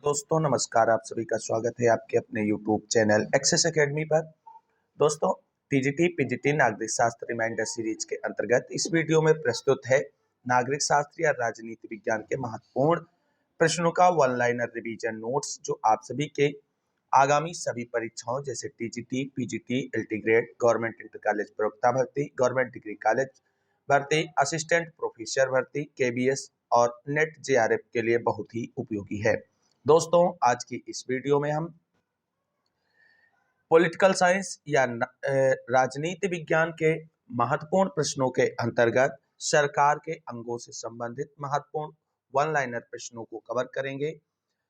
दोस्तों नमस्कार, आप सभी का स्वागत है आपके अपने यूट्यूब चैनल एक्सेस एकेडमी पर। दोस्तों, टीजीटी पीजीटी नागरिक शास्त्र रिमाइंडर सीरीज के अंतर्गत इस वीडियो में प्रस्तुत है नागरिक शास्त्र या राजनीति विज्ञान के महत्वपूर्ण प्रश्नों का वन लाइनर रिवीजन नोट्स, जो आप सभी के आगामी सभी परीक्षाओं जैसे TGT PGT LT grade, government inter college प्रवक्ता भर्ती, गवर्नमेंट डिग्री कॉलेज भर्ती, असिस्टेंट प्रोफेसर भर्ती, केबीएस और नेट जेआरएफ के लिए बहुत ही उपयोगी है। दोस्तों, आज की इस वीडियो में हम पॉलिटिकल साइंस या राजनीति विज्ञान के महत्वपूर्ण प्रश्नों के अंतर्गत सरकार के अंगों से संबंधित महत्वपूर्ण वन लाइनर प्रश्नों को कवर करेंगे।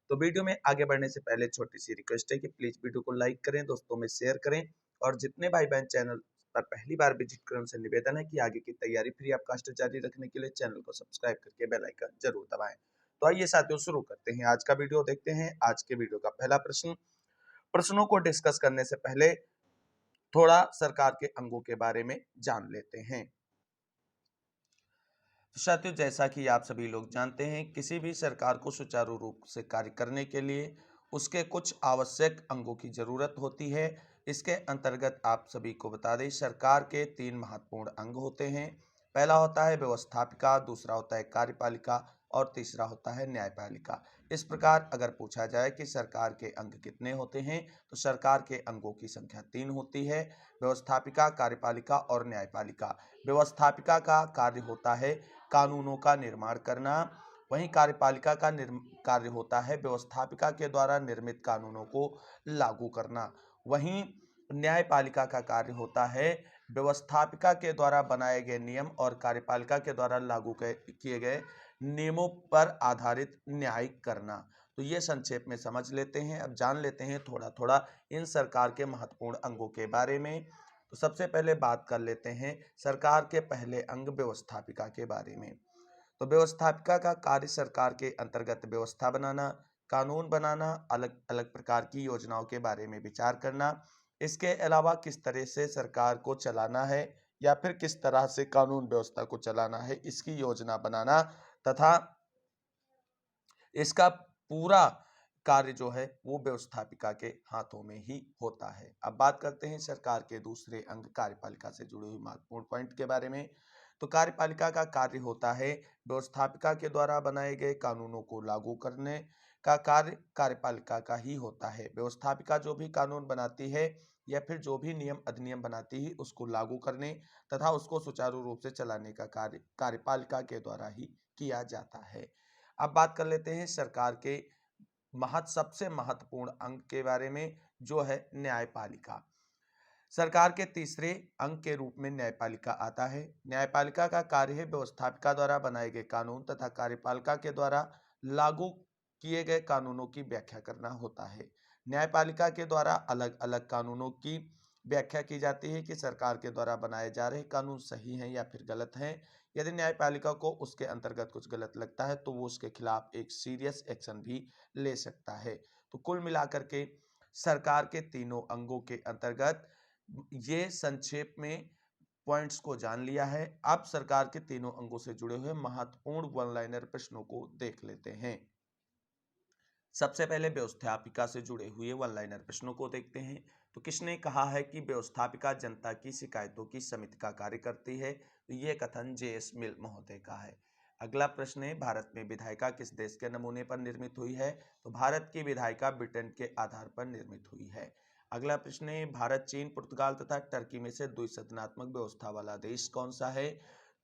तो वीडियो में आगे बढ़ने से पहले छोटी सी रिक्वेस्ट है कि प्लीज वीडियो को लाइक करें, दोस्तों में शेयर करें, और जितने भाई बहन चैनल पर पहली बार विजिट करें उनसे निवेदन है कि आगे की तैयारी फ्री ऑफ कॉस्ट जारी रखने के लिए चैनल को सब्सक्राइब करके बेल आइकन जरूर दबाएं। तो आइए साथियों, शुरू करते हैं आज का वीडियो। देखते हैं आज के वीडियो का पहला प्रश्न। प्रश्नों को डिस्कस करने से पहले थोड़ा सरकार के अंगों के बारे में जान लेते हैं। साथियों, जैसा कि आप सभी लोग जानते हैं, किसी भी सरकार को सुचारू रूप से कार्य करने के लिए उसके कुछ आवश्यक अंगों की जरूरत होती है। इसके अंतर्गत आप सभी को बता दें, सरकार के 3 महत्वपूर्ण अंग होते हैं। पहला होता है व्यवस्थापिका, दूसरा होता है कार्यपालिका और तीसरा होता है न्यायपालिका। इस प्रकार अगर पूछा जाए कि सरकार के अंग कितने होते हैं, तो सरकार के अंगों की संख्या 3 होती है: व्यवस्थापिका, कार्यपालिका और न्यायपालिका। व्यवस्थापिका का कार्य होता है कानूनों का निर्माण करना, वहीं कार्यपालिका का कार्य होता है व्यवस्थापिका के द्वारा निर्मित कानूनों को लागू करना। वहीं न्यायपालिका का कार्य होता है व्यवस्थापिका के द्वारा बनाए गए नियम और कार्यपालिका के द्वारा लागू किए गए नियमों पर आधारित न्याय करना। तो ये संक्षेप में समझ लेते हैं। अब जान लेते हैं थोड़ा थोड़ा इन सरकार के महत्वपूर्ण अंगों के बारे में। तो सबसे पहले बात कर लेते हैं सरकार के पहले अंग व्यवस्थापिका के बारे में। तो व्यवस्थापिका का कार्य सरकार के अंतर्गत व्यवस्था बनाना, कानून बनाना, अलग अलग प्रकार की योजनाओं के बारे में विचार करना, इसके अलावा किस तरह से सरकार को चलाना है या फिर किस तरह से कानून व्यवस्था को चलाना है, इसकी योजना बनाना तथा इसका पूरा कार्य जो है वो व्यवस्थापिका के हाथों में ही होता है। अब बात करते हैं सरकार के दूसरे अंग कार्यपालिका से जुड़े हुए महत्वपूर्ण पॉइंट के बारे में। तो कार्यपालिका का कार्य होता है व्यवस्थापिका के द्वारा बनाए गए कानूनों को लागू करने का कार्य कार्यपालिका का ही होता है। व्यवस्थापिका जो भी कानून बनाती है या फिर जो भी नियम अधिनियम बनाती है, उसको लागू करने तथा उसको सुचारू रूप से चलाने का कार्य कार्यपालिका के द्वारा ही किया जाता है। अब बात कर लेते हैं सरकार के सबसे महत्वपूर्ण अंग के बारे में, जो है न्यायपालिका। सरकार के तीसरे अंग के रूप में न्यायपालिका आता है। न्यायपालिका का कार्य है व्यवस्थापिका द्वारा बनाए गए कानून तथा कार्यपालिका के द्वारा लागू किए गए कानूनों की व्याख्या करना होता है। न्यायपालिका के द्वारा अलग अलग कानूनों की व्याख्या की जाती है कि सरकार के द्वारा बनाए जा रहे कानून सही हैं या फिर गलत हैं। यदि न्यायपालिका को उसके अंतर्गत कुछ गलत लगता है तो वो उसके खिलाफ एक सीरियस एक्शन भी ले सकता है। तो कुल मिलाकर के सरकार के तीनों अंगों के अंतर्गत ये संक्षेप में पॉइंट्स को जान लिया है। अब सरकार के तीनों अंगों से जुड़े हुए महत्वपूर्ण वन लाइनर प्रश्नों को देख लेते हैं। सबसे पहले व्यवस्थापिका से जुड़े हुए वन लाइनर प्रश्नों को देखते हैं। तो किसने कहा है कि व्यवस्थापिका जनता की शिकायतों की समिति का कार्य करती है? तो ये कथन जे.एस. मिल महोदय का है। अगला प्रश्न है, भारत में विधायिका किस देश के नमूने पर निर्मित हुई है? तो भारत की विधायिका ब्रिटेन के आधार पर निर्मित हुई है। अगला प्रश्न है, भारत, चीन, पुर्तगाल तथा टर्की में से द्विसदनात्मक व्यवस्था वाला देश कौन सा है?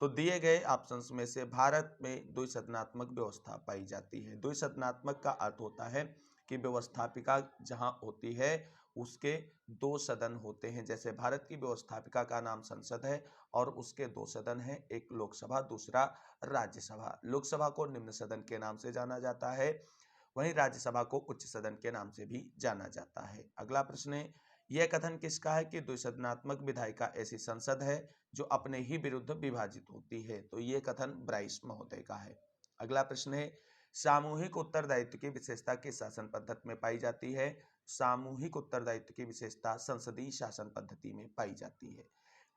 तो दिए गए ऑप्शंस में से भारत में द्विसदनात्मक व्यवस्था पाई जाती है। द्विसदनात्मक का अर्थ होता है कि व्यवस्थापिका जहां होती है उसके 2 सदन होते हैं। जैसे भारत की व्यवस्थापिका का नाम संसद है और उसके 2 सदन हैं, एक लोकसभा, दूसरा राज्यसभा। लोकसभा को निम्न सदन के नाम से जाना जाता है, वहीं राज्यसभा को उच्च सदन के नाम से भी जाना जाता है। अगला प्रश्न है, यह कथन किसका है कि द्विसदनात्मक विधायिका ऐसी संसद है जो अपने ही विरुद्ध विभाजित होती है? तो ये कथन ब्राइस महोदय का है। अगला प्रश्न है, सामूहिक उत्तरदायित्व की विशेषता किस शासन पद्धति में पाई जाती है? सामूहिक उत्तरदायित्व की विशेषता संसदीय शासन पद्धति में पाई जाती है।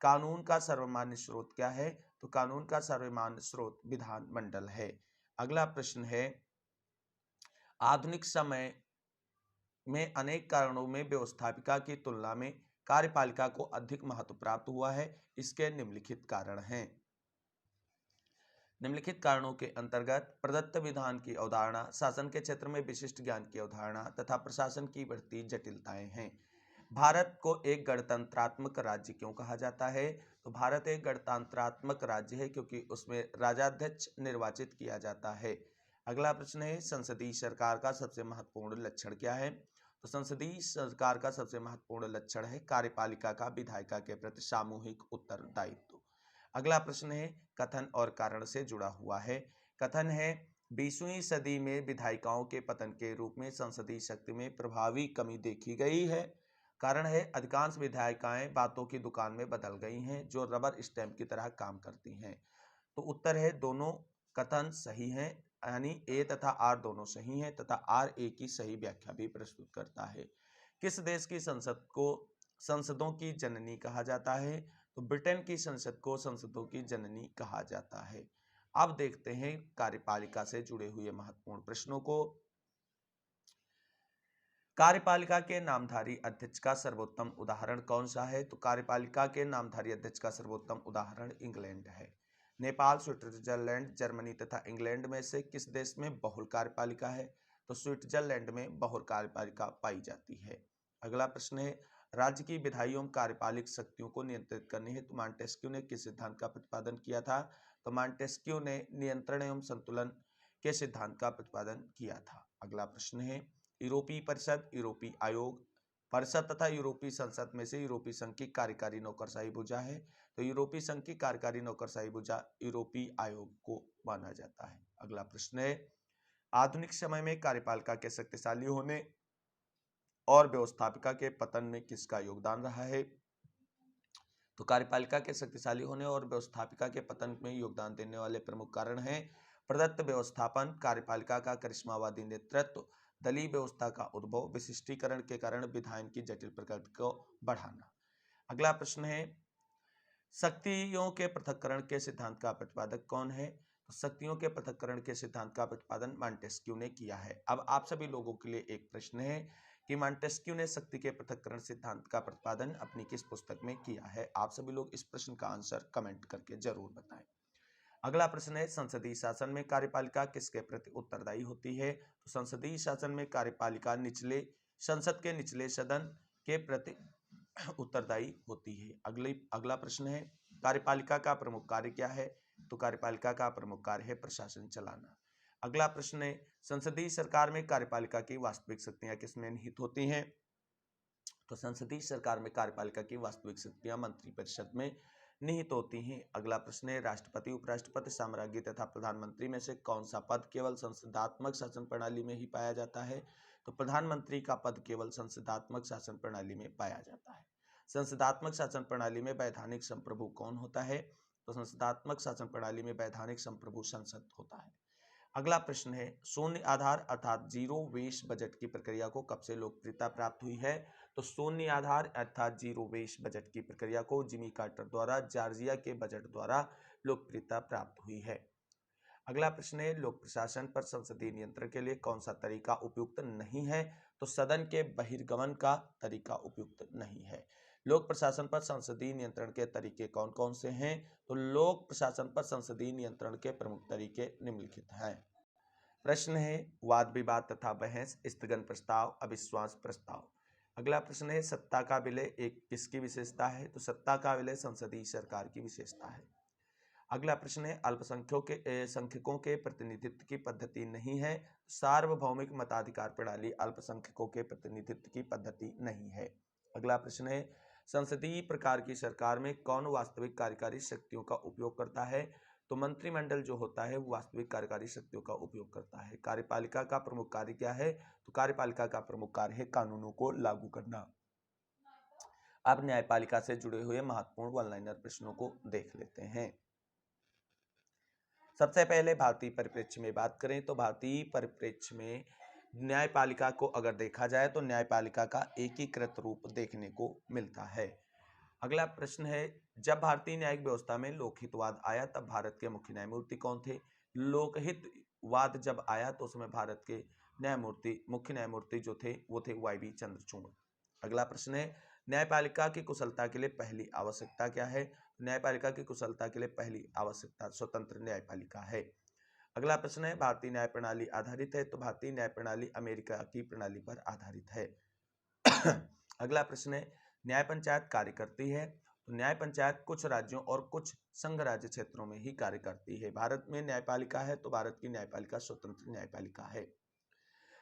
कानून का सर्वमान्य स्रोत क्या है? तो कानून का सर्वमान्य स्रोत विधानमंडल है। अगला प्रश्न है, आधुनिक समय में अनेक कारणों में व्यवस्थापिका की तुलना में कार्यपालिका को अधिक महत्व प्राप्त हुआ है। इसके निम्नलिखित कारण हैं। निम्नलिखित कारणों के अंतर्गत प्रदत्त विधान की अवधारणा, शासन के क्षेत्र में विशिष्ट ज्ञान की अवधारणा तथा प्रशासन की बढ़ती जटिलताएं हैं। भारत को एक गणतंत्रात्मक राज्य क्यों कहा जाता है? तो भारत एक गणतंत्रात्मक राज्य है क्योंकि उसमें राजाध्यक्ष निर्वाचित किया जाता है। अगला प्रश्न है, संसदीय सरकार का सबसे महत्वपूर्ण लक्षण क्या है? तो संसदीय सरकार का सबसे महत्वपूर्ण लक्षण है कार्यपालिका का विधायिका के प्रति सामूहिक उत्तरदायित्व। अगला प्रश्न है, कथन और कारण से जुड़ा हुआ है। कथन है, 20वीं सदी में विधायिकाओं के पतन के रूप में संसदीय शक्ति में प्रभावी कमी देखी गई है। कारण है, अधिकांश विधायिकाएं बातों की दुकान में बदल गई हैं जो रबर स्टैंप की तरह काम करती हैं। तो उत्तर है, दोनों कथन सही हैं, यानी ए तथा आर दोनों सही हैं तथा आर ए की सही व्याख्या भी प्रस्तुत करता है। किस देश की संसद को संसदों की जननी कहा जाता है? तो ब्रिटेन की संसद को संसदों की जननी कहा जाता है। अब देखते हैं कार्यपालिका से जुड़े हुए महत्वपूर्ण प्रश्नों को। कार्यपालिका के नामधारी अध्यक्ष का सर्वोत्तम उदाहरण कौन सा है? तो कार्यपालिका के नामधारी अध्यक्ष का सर्वोत्तम उदाहरण इंग्लैंड है। नेपाल, स्विट्जरलैंड, जर्मनी तथा इंग्लैंड में से किस देश में बहुल कार्यपालिका है? तो स्विट्जरलैंड में बहुल कार्यपालिका पाई जाती है। अगला प्रश्न है, राज्य की विधायी एवं कार्यपालिक शक्तियों को नियंत्रित करने हेतु मॉन्टेस्क्यू ने किस सिद्धांत का प्रतिपादन किया था? तो मॉन्टेस्क्यू ने नियंत्रण एवं संतुलन के सिद्धांत का प्रतिपादन किया था। अगला प्रश्न है, यूरोपीय परिषद, यूरोपीय आयोग, परिषद तथा यूरोपीय संसद में से यूरोपीय संघ की कार्यकारी नौकरशाही भुजा है। तो यूरोपीय संघ की कार्यकारी नौकरशाही भुजा यूरोपीय आयोग को माना जाता है। अगला प्रश्न है, आधुनिक समय में कार्यपालिका के शक्तिशाली होने और व्यवस्थापिका के पतन में किसका योगदान रहा है? तो कार्यपालिका के शक्तिशाली होने और व्यवस्थापिका के पतन में योगदान देने वाले प्रमुख कारण हैं प्रदत्त व्यवस्थापन, कार्यपालिका का करिश्मावादी नेतृत्व, दलीय व्यवस्था का उद्भव, विशिष्टीकरण के कारण विधायन की जटिल प्रकृति को बढ़ाना। अगला प्रश्न है, शक्तियों के पृथक्करण के सिद्धांत का प्रतिपादक कौन है? तो शक्तियों के पृथक्करण के सिद्धांत का प्रतिपादन मॉन्टेस्क्यू ने किया है। अब आप सभी लोगों के लिए एक प्रश्न है कि मॉन्टेस्क्यू ने शक्ति के पृथक्करण सिद्धांत का प्रतिपादन अपनी किस पुस्तक में किया है? आप सभी लोग इस प्रश्न का आंसर कमेंट करके जरूर बताएं। अगला प्रश्न है, संसदीय शासन में कार्यपालिका किसके प्रति उत्तरदायी होती है? तो संसदीय शासन में कार्यपालिका संसद के निचले सदन के प्रति उत्तरदायी होती है। अगला प्रश्न है, कार्यपालिका का प्रमुख कार्य क्या है? तो कार्यपालिका का प्रमुख कार्य है प्रशासन चलाना। अगला प्रश्न है, संसदीय सरकार में कार्यपालिका की वास्तविक शक्तियां किसमें निहित होती हैं? तो संसदीय सरकार में कार्यपालिका की वास्तविक शक्तियां मंत्रिपरिषद में निहित होती हैं। अगला प्रश्न है, राष्ट्रपति, उपराष्ट्रपति, साम्राज्ञी तथा प्रधानमंत्री में से कौन सा पद केवल संसदात्मक शासन प्रणाली में ही पाया जाता है? तो प्रधानमंत्री का पद केवल संसदात्मक शासन प्रणाली में पाया जाता है। संसदात्मक शासन प्रणाली में वैधानिक संप्रभु कौन होता है? तो संसदात्मक शासन प्रणाली में वैधानिक संप्रभु संसद होता है। अगला प्रश्न है, शून्य आधार अर्थात जीरो वेस्ट बजट की प्रक्रिया को कब से लोकप्रियता प्राप्त हुई है? तो शून्य आधार अर्थात जीरो वेस्ट बजट की प्रक्रिया को जिमी कार्टर द्वारा जॉर्जिया के बजट द्वारा लोकप्रियता प्राप्त हुई है। अगला प्रश्न है, लोक प्रशासन पर संसदीय नियंत्रण के लिए कौन सा तरीका उपयुक्त नहीं है? तो सदन के बहिर्गमन का तरीका उपयुक्त नहीं है। लोक प्रशासन पर संसदीय नियंत्रण के तरीके कौन कौन से हैं? तो लोक प्रशासन पर संसदीय नियंत्रण के प्रमुख तरीके निम्नलिखित हैं। प्रश्न है, वाद विवाद तथा बहस, स्थगन प्रस्ताव, अविश्वास प्रस्ताव। अगला प्रश्न है, सत्ता का विलय एक किसकी विशेषता है? तो सत्ता का विलय संसदीय सरकार की विशेषता है। अगला प्रश्न है, अल्पसंख्यकों के प्रतिनिधित्व की पद्धति नहीं है। सार्वभौमिक मताधिकार प्रणाली अल्पसंख्यकों के प्रतिनिधित्व की पद्धति नहीं है। अगला प्रश्न है, संसदीय प्रकार की सरकार में कौन वास्तविक कार्यकारी शक्तियों का उपयोग करता है? तो मंत्रिमंडल जो होता है वो वास्तविक कार्यकारी शक्तियों का उपयोग करता है। कार्यपालिका का प्रमुख कार्य क्या है? तो कार्यपालिका का प्रमुख कार्य है कानूनों को लागू करना। अब न्यायपालिका से जुड़े हुए महत्वपूर्ण वन लाइनर प्रश्नों को देख लेते हैं। सबसे पहले भारतीय परिप्रेक्ष्य में बात करें तो भारतीय परिप्रेक्ष्य में न्यायपालिका को अगर देखा जाए तो न्यायपालिका का एकीकृत रूप देखने को मिलता है। अगला प्रश्न है, जब भारतीय न्यायिक व्यवस्था में लोकहितवाद आया तब भारत के मुख्य न्यायमूर्ति कौन थे? लोकहितवाद जब आया तो उसमें भारत के मुख्य न्यायमूर्ति जो थे वो थे वाई.बी. चंद्रचूड़। अगला प्रश्न है, न्यायपालिका की कुशलता के लिए पहली आवश्यकता क्या है? न्यायपालिका की कुशलता के लिए पहली आवश्यकता स्वतंत्र न्यायपालिका है। अगला प्रश्न है, भारतीय न्याय प्रणाली आधारित है? तो भारतीय न्याय प्रणाली अमेरिका की प्रणाली पर आधारित है। अगला प्रश्न है, न्याय पंचायत कार्य करती है? तो न्याय पंचायत कुछ राज्यों और कुछ संघ राज्य क्षेत्रों में ही कार्य करती है। भारत में न्यायपालिका है तो भारत की न्यायपालिका स्वतंत्र न्यायपालिका है।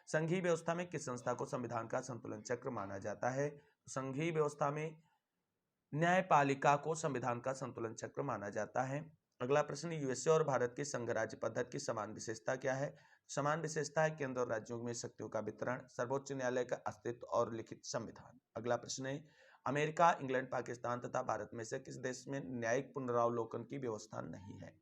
संघीय व्यवस्था में किस संस्था को संविधान का संतुलन चक्र माना जाता है? संघीय व्यवस्था में न्यायपालिका को संविधान का संतुलन चक्र माना जाता है। अगला प्रश्न, यूएसए और भारत की संघ राज्य पद्धति की समान विशेषता क्या है? समान विशेषता है केंद्र और राज्यों में शक्तियों का वितरण, सर्वोच्च न्यायालय का अस्तित्व और लिखित संविधान। अगला प्रश्न है, अमेरिका, इंग्लैंड, पाकिस्तान तथा भारत में से किस देश में न्यायिक पुनरावलोकन की व्यवस्था नहीं है?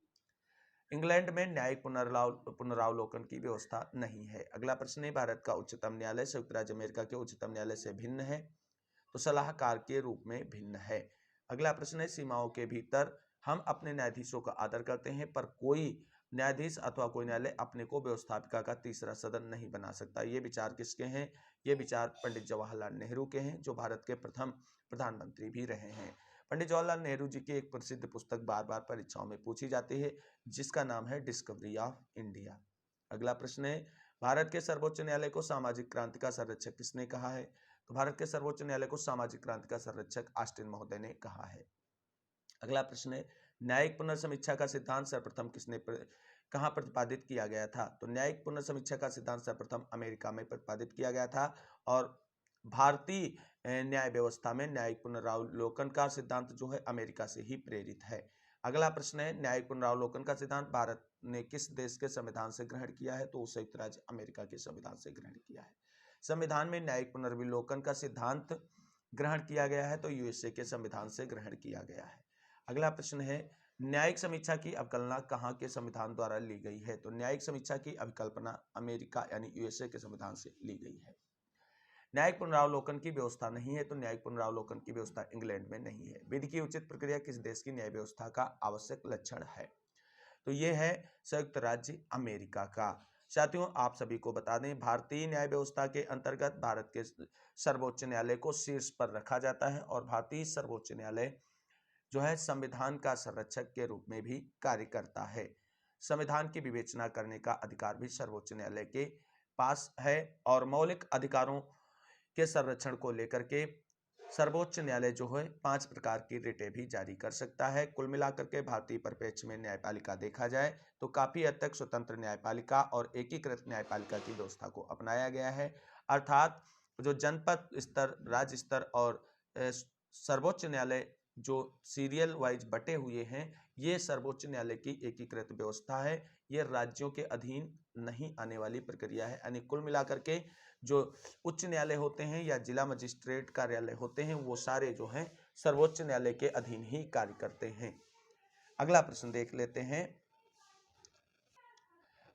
इंग्लैंड में न्यायिक पुनरावलोकन की व्यवस्था नहीं है। अगला प्रश्न है, भारत का उच्चतम न्यायालय संयुक्त राज्य अमेरिका के उच्चतम न्यायालय से भिन्न है? तो सलाहकार के रूप में भिन्न है। अगला प्रश्न है, सीमाओं के भीतर हम अपने न्यायाधीशों का आदर करते हैं पर कोई न्यायाधीश अथवा कोई न्यायालय अपने को व्यवस्थापिका का तीसरा सदन नहीं बना सकता। ये विचार किसके हैं? ये विचार पंडित जवाहरलाल नेहरू के हैं, जो भारत के प्रथम प्रधानमंत्री भी रहे हैं। पंडित जवाहरलाल नेहरू जी की एक प्रसिद्ध पुस्तक बार बार परीक्षाओं में पूछी जाती है, जिसका नाम है डिस्कवरी ऑफ इंडिया। अगला प्रश्न है, भारत के सर्वोच्च न्यायालय को सामाजिक क्रांति का संरक्षक किसने कहा है? तो भारत के सर्वोच्च न्यायालय को सामाजिक क्रांति का संरक्षक ऑस्टिन महोदय ने कहा है। अगला प्रश्न है, न्यायिक पुनर्समीक्षा का सिद्धांत सर्वप्रथम कहाँ प्रतिपादित किया गया था? तो न्यायिक पुनर्समीक्षा का सिद्धांत सर्वप्रथम अमेरिका में प्रतिपादित किया गया था और भारतीय न्याय व्यवस्था में न्यायिक पुनरावलोकन का सिद्धांत जो है अमेरिका से ही प्रेरित है। अगला प्रश्न है, न्यायिक पुनरावलोकन का सिद्धांत भारत ने किस देश के संविधान से ग्रहण किया है? तो संयुक्त राज्य अमेरिका के संविधान से ग्रहण किया है। संविधान में न्यायिक पुनर्विलोकन का सिद्धांत ग्रहण किया गया है तो यूएसए के संविधान से ग्रहण किया गया है। अगला प्रश्न है, न्यायिक समीक्षा की अवकल्पना कहाँ के संविधान द्वारा ली गई है? तो न्यायिक समीक्षा की अवकल्पना अमेरिका यानी यूएसए के संविधान से ली गई है। न्यायिक पुनरावलोकन की व्यवस्था नहीं है तो न्यायिक पुनरावलोकन की व्यवस्था इंग्लैंड में नहीं है। विधि की उचित प्रक्रिया किस देश की न्याय व्यवस्था का आवश्यक लक्षण है? तो ये है संयुक्त राज्य अमेरिका का। साथियों, आप सभी को बता दें, भारतीय न्याय व्यवस्था के अंतर्गत भारत के सर्वोच्च न्यायालय को शीर्ष पर रखा जाता है और भारतीय सर्वोच्च न्यायालय जो है संविधान का संरक्षक के रूप में भी कार्य करता है। संविधान की विवेचना करने का अधिकार भी सर्वोच्च न्यायालय के पास है और मौलिक अधिकारों के संरक्षण को लेकर के सर्वोच्च न्यायालय जो है 5 प्रकार की रिटें भी जारी कर सकता है। कुल मिलाकर के भारतीय परिप्रेक्ष्य में न्यायपालिका देखा जाए तो काफी हद तक स्वतंत्र न्यायपालिका और एकीकृत न्यायपालिका की व्यवस्था को अपनाया गया है। अर्थात जो जनपद स्तर, राज्य स्तर और सर्वोच्च न्यायालय जो सीरियल वाइज बटे हुए हैं, ये सर्वोच्च न्यायालय की एकीकृत व्यवस्था है। ये राज्यों के अधीन नहीं आने वाली प्रक्रिया है। यानी कुल मिलाकर के जो उच्च न्यायालय होते हैं या जिला मजिस्ट्रेट कार्यालय होते हैं, वो सारे जो हैं सर्वोच्च न्यायालय के अधीन ही कार्य करते हैं। अगला प्रश्न देख लेते हैं।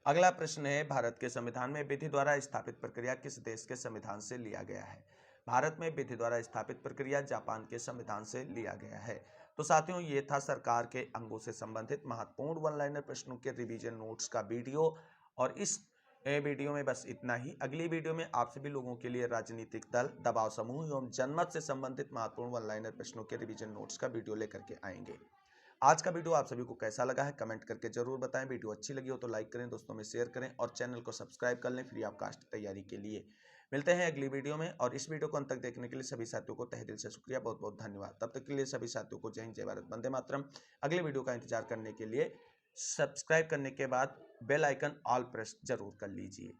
अगला प्रश्न है, भारत के संविधान में विधि द्वारा स्थापित प्रक्रिया किस देश के संविधान से लिया गया है? भारत में विधि द्वारा स्थापित प्रक्रिया जापान के संविधान से लिया गया है। तो साथियों, ये था सरकार के अंगों से संबंधित महत्वपूर्ण वन लाइनर प्रश्नों के रिवीजन नोट्स का वीडियो और इस वीडियो में बस इतना ही। अगली वीडियो में आप सभी लोगों के लिए राजनीतिक दल, दबाव समूह एवं जनमत से संबंधित महत्वपूर्ण वन लाइनर प्रश्नों के रिवीजन नोट्स का वीडियो लेकर के आएंगे। आज का वीडियो आप सभी को कैसा लगा है कमेंट करके जरूर बताएं। वीडियो अच्छी लगी हो तो लाइक करें, दोस्तों में शेयर करें और चैनल को सब्सक्राइब कर लें फ्री ऑफ कास्ट तैयारी के लिए। मिलते हैं अगली वीडियो में और इस वीडियो को अंत तक देखने के लिए सभी साथियों को तहे दिल से शुक्रिया, बहुत बहुत धन्यवाद। तब तक के लिए सभी साथियों को जय हिंद, जय भारत, वंदे मातरम। अगले वीडियो का इंतजार करने के लिए सब्सक्राइब करने के बाद बेल आइकन ऑल प्रेस जरूर कर लीजिए।